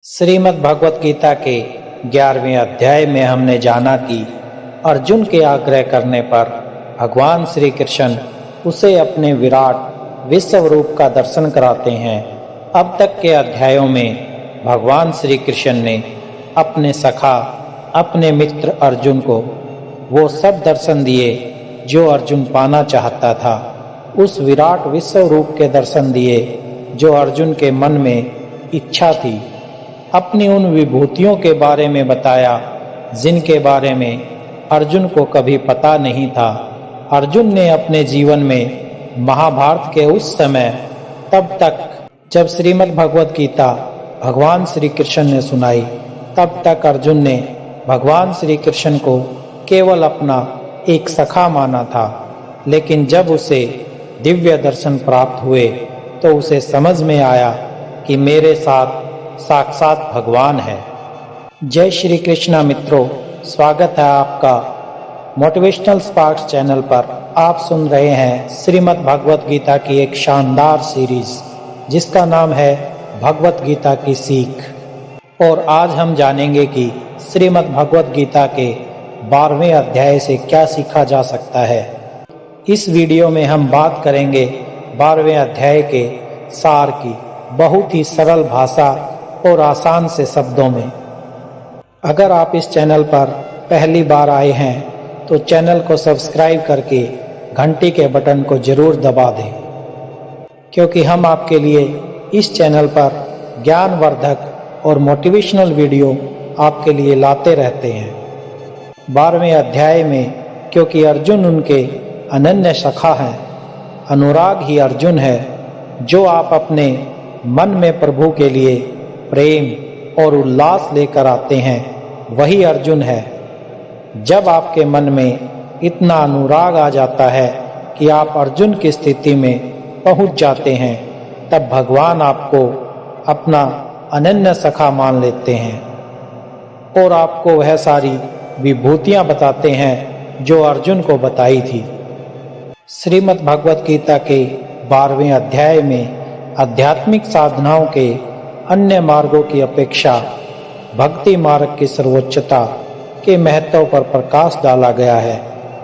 श्रीमद् भगवत गीता के 11वें अध्याय में हमने जाना कि अर्जुन के आग्रह करने पर भगवान श्री कृष्ण उसे अपने विराट विश्व रूप का दर्शन कराते हैं। अब तक के अध्यायों में भगवान श्री कृष्ण ने अपने सखा अपने मित्र अर्जुन को वो सब दर्शन दिए जो अर्जुन पाना चाहता था। उस विराट विश्व रूप के दर्शन दिए जो अर्जुन के मन में इच्छा थी। अपनी उन विभूतियों के बारे में बताया जिनके बारे में अर्जुन को कभी पता नहीं था। अर्जुन ने अपने जीवन में महाभारत के उस समय तब तक जब श्रीमद् भगवत गीता भगवान श्री कृष्ण ने सुनाई, तब तक अर्जुन ने भगवान श्री कृष्ण को केवल अपना एक सखा माना था। लेकिन जब उसे दिव्य दर्शन प्राप्त हुए तो उसे समझ में आया कि मेरे साथ साक्षात भगवान है। जय श्री कृष्णा मित्रों, स्वागत है आपका मोटिवेशनल स्पार्क्स चैनल पर। आप सुन रहे हैं श्रीमद् भगवत गीता की एक शानदार सीरीज जिसका नाम है भगवत गीता की सीख। और आज हम जानेंगे कि श्रीमद् भगवत गीता के 12वें अध्याय से क्या सीखा जा सकता है। इस वीडियो में हम बात करेंगे 12वें अध्याय के सार की, बहुत ही सरल भाषा और आसान से शब्दों में। अगर आप इस चैनल पर पहली बार आए हैं तो चैनल को सब्सक्राइब करके घंटी के बटन को जरूर दबा दें, क्योंकि हम आपके लिए इस चैनल पर ज्ञानवर्धक और मोटिवेशनल वीडियो आपके लिए लाते रहते हैं। 12वें अध्याय में क्योंकि अर्जुन उनके अनन्य सखा हैं, अनुराग ही अर्जुन है। जो आप अपने मन में प्रभु के लिए प्रेम और उल्लास लेकर आते हैं वही अर्जुन है। जब आपके मन में इतना अनुराग आ जाता है कि आप अर्जुन की स्थिति में पहुंच जाते हैं, तब भगवान आपको अपना अनन्य सखा मान लेते हैं और आपको वह सारी विभूतियां बताते हैं जो अर्जुन को बताई थी। श्रीमद् भगवत गीता के 12वें अध्याय में आध्यात्मिक साधनाओं के अन्य मार्गों की अपेक्षा भक्ति मार्ग की सर्वोच्चता के महत्व पर प्रकाश डाला गया है।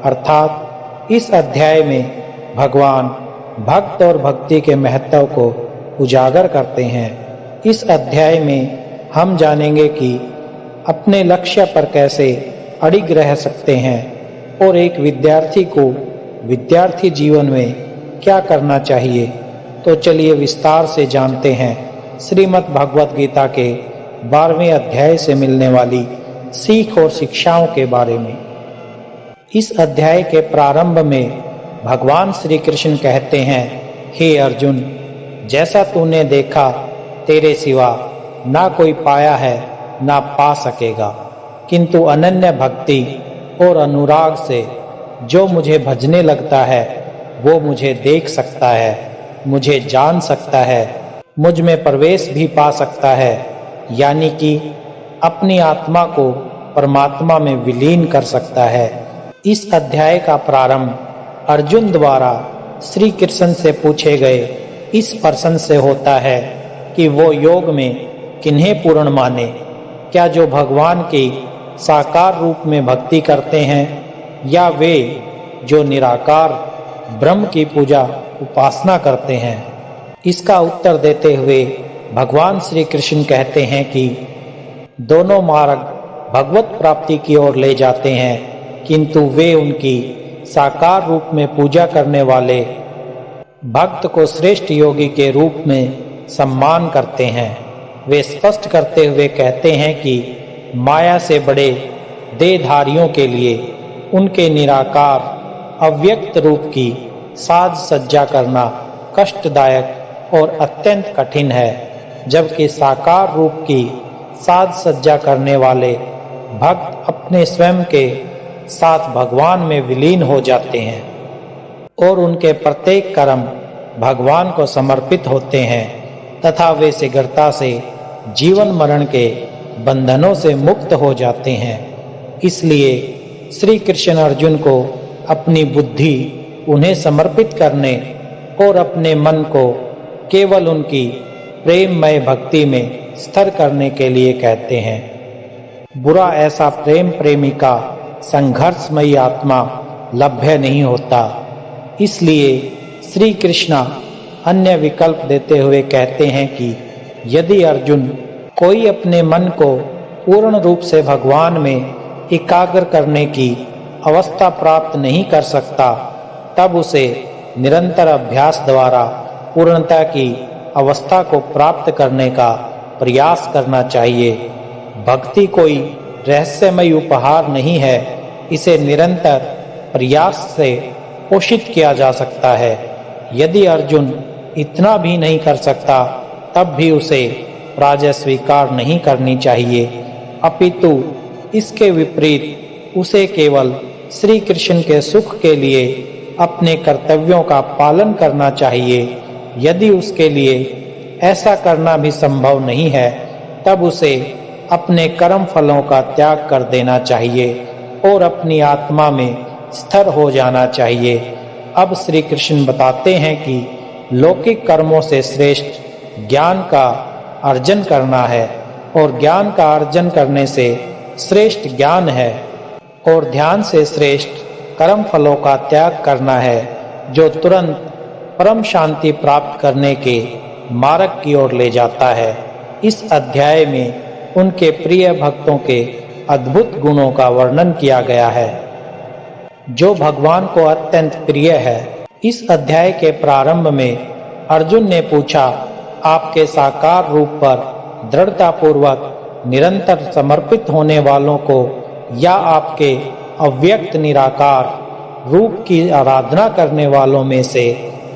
अर्थात इस अध्याय में भगवान भक्त और भक्ति के महत्व को उजागर करते हैं। इस अध्याय में हम जानेंगे कि अपने लक्ष्य पर कैसे अडिग रह सकते हैं और एक विद्यार्थी को विद्यार्थी जीवन में क्या करना चाहिए। तो चलिए विस्तार से जानते हैं श्रीमद् भगवत गीता के 12वें अध्याय से मिलने वाली सीख और शिक्षाओं के बारे में। इस अध्याय के प्रारंभ में भगवान श्री कृष्ण कहते हैं, हे अर्जुन, जैसा तूने देखा तेरे सिवा ना कोई पाया है ना पा सकेगा, किंतु अनन्य भक्ति और अनुराग से जो मुझे भजने लगता है वो मुझे देख सकता है, मुझे जान सकता है, मुझ में प्रवेश भी पा सकता है, यानी कि अपनी आत्मा को परमात्मा में विलीन कर सकता है। इस अध्याय का प्रारंभ अर्जुन द्वारा श्री कृष्ण से पूछे गए इस प्रश्न से होता है कि वो योग में किन्हें पूर्ण माने, क्या जो भगवान की साकार रूप में भक्ति करते हैं या वे जो निराकार ब्रह्म की पूजा उपासना करते हैं। इसका उत्तर देते हुए भगवान श्री कृष्ण कहते हैं कि दोनों मार्ग भगवत प्राप्ति की ओर ले जाते हैं, किंतु वे उनकी साकार रूप में पूजा करने वाले भक्त को श्रेष्ठ योगी के रूप में सम्मान करते हैं। वे स्पष्ट करते हुए कहते हैं कि माया से बड़े देहधारियों के लिए उनके निराकार अव्यक्त रूप की साज सज्जा करना कष्टदायक और अत्यंत कठिन है, जबकि साकार रूप की साज सज्जा करने वाले भक्त अपने स्वयं के साथ भगवान में विलीन हो जाते हैं और उनके प्रत्येक कर्म भगवान को समर्पित होते हैं तथा वे शीघ्रता से जीवन मरण के बंधनों से मुक्त हो जाते हैं। इसलिए श्री कृष्ण अर्जुन को अपनी बुद्धि उन्हें समर्पित करने और अपने मन को केवल उनकी प्रेममय भक्ति में स्थिर करने के लिए कहते हैं। बुरा ऐसा प्रेम प्रेमिका संघर्षमयी आत्मा लभ्य नहीं होता। इसलिए श्री कृष्ण अन्य विकल्प देते हुए कहते हैं कि यदि अर्जुन कोई अपने मन को पूर्ण रूप से भगवान में एकाग्र करने की अवस्था प्राप्त नहीं कर सकता, तब उसे निरंतर अभ्यास द्वारा पूर्णता की अवस्था को प्राप्त करने का प्रयास करना चाहिए। भक्ति कोई रहस्यमय उपहार नहीं है, इसे निरंतर प्रयास से पोषित किया जा सकता है। यदि अर्जुन इतना भी नहीं कर सकता, तब भी उसे पराजय स्वीकार नहीं करनी चाहिए, अपितु इसके विपरीत उसे केवल श्री कृष्ण के सुख के लिए अपने कर्तव्यों का पालन करना चाहिए। यदि उसके लिए ऐसा करना भी संभव नहीं है, तब उसे अपने कर्म फलों का त्याग कर देना चाहिए और अपनी आत्मा में स्थिर हो जाना चाहिए। अब श्री कृष्ण बताते हैं कि लौकिक कर्मों से श्रेष्ठ ज्ञान का अर्जन करना है और ज्ञान का अर्जन करने से श्रेष्ठ ज्ञान है और ध्यान से श्रेष्ठ कर्म फलों का त्याग करना है, जो तुरंत परम शांति प्राप्त करने के मार्ग की ओर ले जाता है। इस अध्याय में उनके प्रिय भक्तों के अद्भुत गुणों का वर्णन किया गया है, जो भगवान को अत्यंत प्रिय है। इस अध्याय के प्रारंभ में अर्जुन ने पूछा, आपके साकार रूप पर दृढ़तापूर्वक निरंतर समर्पित होने वालों को या आपके अव्यक्त निराकार रूप की आराधना करने वालों में से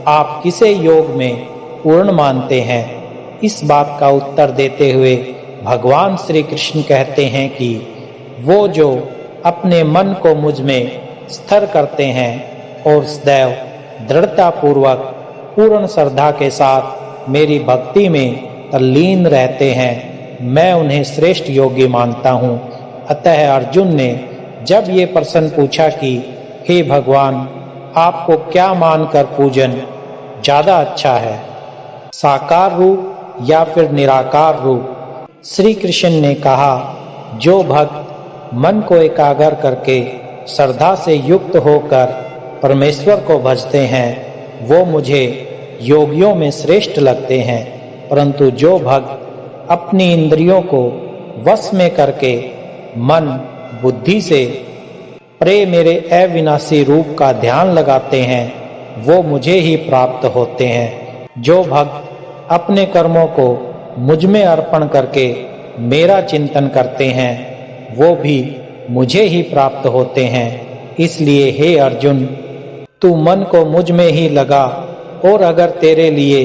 आप किसे योग में पूर्ण मानते हैं? इस बात का उत्तर देते हुए भगवान श्री कृष्ण कहते हैं कि वो जो अपने मन को मुझ में स्थिर करते हैं और सदैव दृढ़तापूर्वक पूर्ण श्रद्धा के साथ मेरी भक्ति में तल्लीन रहते हैं, मैं उन्हें श्रेष्ठ योगी मानता हूँ। अतः अर्जुन ने जब ये प्रश्न पूछा कि हे भगवान, आपको क्या मानकर पूजन ज़्यादा अच्छा है, साकार रूप या फिर निराकार रूप? श्री कृष्ण ने कहा, जो भक्त मन को एकाग्र करके श्रद्धा से युक्त होकर परमेश्वर को भजते हैं, वो मुझे योगियों में श्रेष्ठ लगते हैं। परंतु जो भक्त अपनी इंद्रियों को वश में करके मन बुद्धि से प्रे मेरे अविनाशी रूप का ध्यान लगाते हैं, वो मुझे ही प्राप्त होते हैं। जो भक्त अपने कर्मों को मुझ में अर्पण करके मेरा चिंतन करते हैं, वो भी मुझे ही प्राप्त होते हैं। इसलिए हे अर्जुन, तू मन को मुझ में ही लगा, और अगर तेरे लिए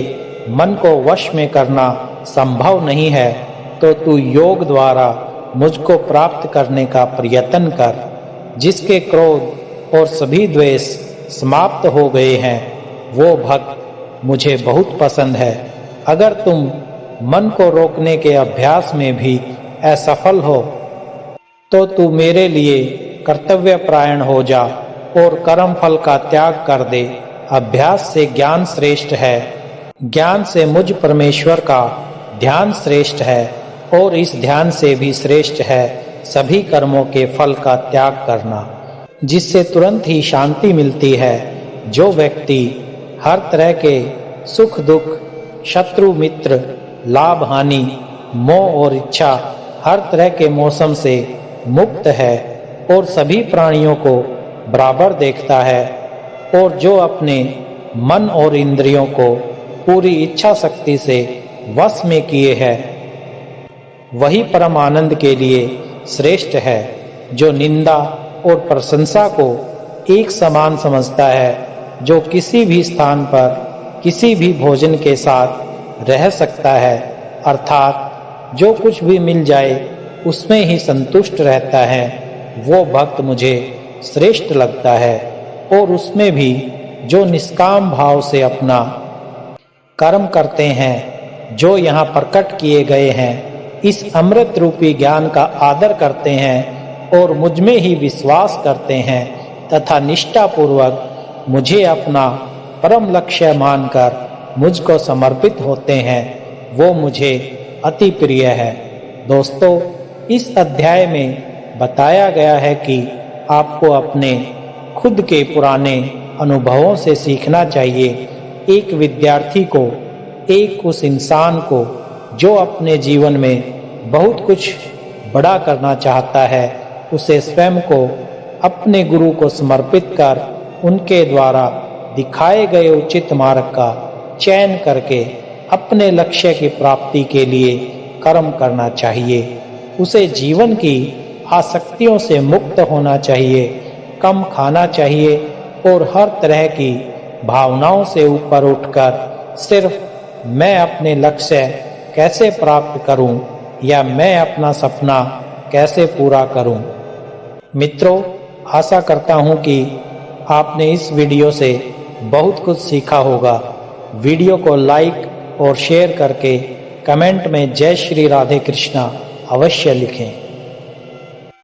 मन को वश में करना संभव नहीं है, तो तू योग द्वारा मुझको प्राप्त करने का प्रयत्न कर। जिसके क्रोध और सभी द्वेष समाप्त हो गए हैं, वो भक्त मुझे बहुत पसंद है। अगर तुम मन को रोकने के अभ्यास में भी असफल हो, तो तू मेरे लिए कर्तव्यपरायण हो जा और कर्म फल का त्याग कर दे। अभ्यास से ज्ञान श्रेष्ठ है, ज्ञान से मुझ परमेश्वर का ध्यान श्रेष्ठ है, और इस ध्यान से भी श्रेष्ठ है सभी कर्मों के फल का त्याग करना, जिससे तुरंत ही शांति मिलती है। जो व्यक्ति हर तरह के सुख दुख, शत्रु मित्र, लाभ हानि, मोह और इच्छा, हर तरह के मौसम से मुक्त है और सभी प्राणियों को बराबर देखता है, और जो अपने मन और इंद्रियों को पूरी इच्छा शक्ति से वश में किए है, वही परम आनंद के लिए श्रेष्ठ है। जो निंदा और प्रशंसा को एक समान समझता है, जो किसी भी स्थान पर किसी भी भोजन के साथ रह सकता है, अर्थात जो कुछ भी मिल जाए उसमें ही संतुष्ट रहता है, वो भक्त मुझे श्रेष्ठ लगता है। और उसमें भी जो निष्काम भाव से अपना कर्म करते हैं, जो यहाँ प्रकट किए गए हैं, इस अमृत रूपी ज्ञान का आदर करते हैं और मुझ में ही विश्वास करते हैं तथा निष्ठापूर्वक मुझे अपना परम लक्ष्य मानकर मुझको समर्पित होते हैं, वो मुझे अति प्रिय है। दोस्तों, इस अध्याय में बताया गया है कि आपको अपने खुद के पुराने अनुभवों से सीखना चाहिए। एक विद्यार्थी को, एक उस इंसान को जो अपने जीवन में बहुत कुछ बड़ा करना चाहता है, उसे स्वयं को अपने गुरु को समर्पित कर उनके द्वारा दिखाए गए उचित मार्ग का चयन करके अपने लक्ष्य की प्राप्ति के लिए कर्म करना चाहिए। उसे जीवन की आसक्तियों से मुक्त होना चाहिए, कम खाना चाहिए और हर तरह की भावनाओं से ऊपर उठकर सिर्फ मैं अपने लक्ष्य कैसे प्राप्त करूं या मैं अपना सपना कैसे पूरा करूं। मित्रों, आशा करता हूं कि आपने इस वीडियो से बहुत कुछ सीखा होगा। वीडियो को लाइक और शेयर करके कमेंट में जय श्री राधे कृष्णा अवश्य लिखें।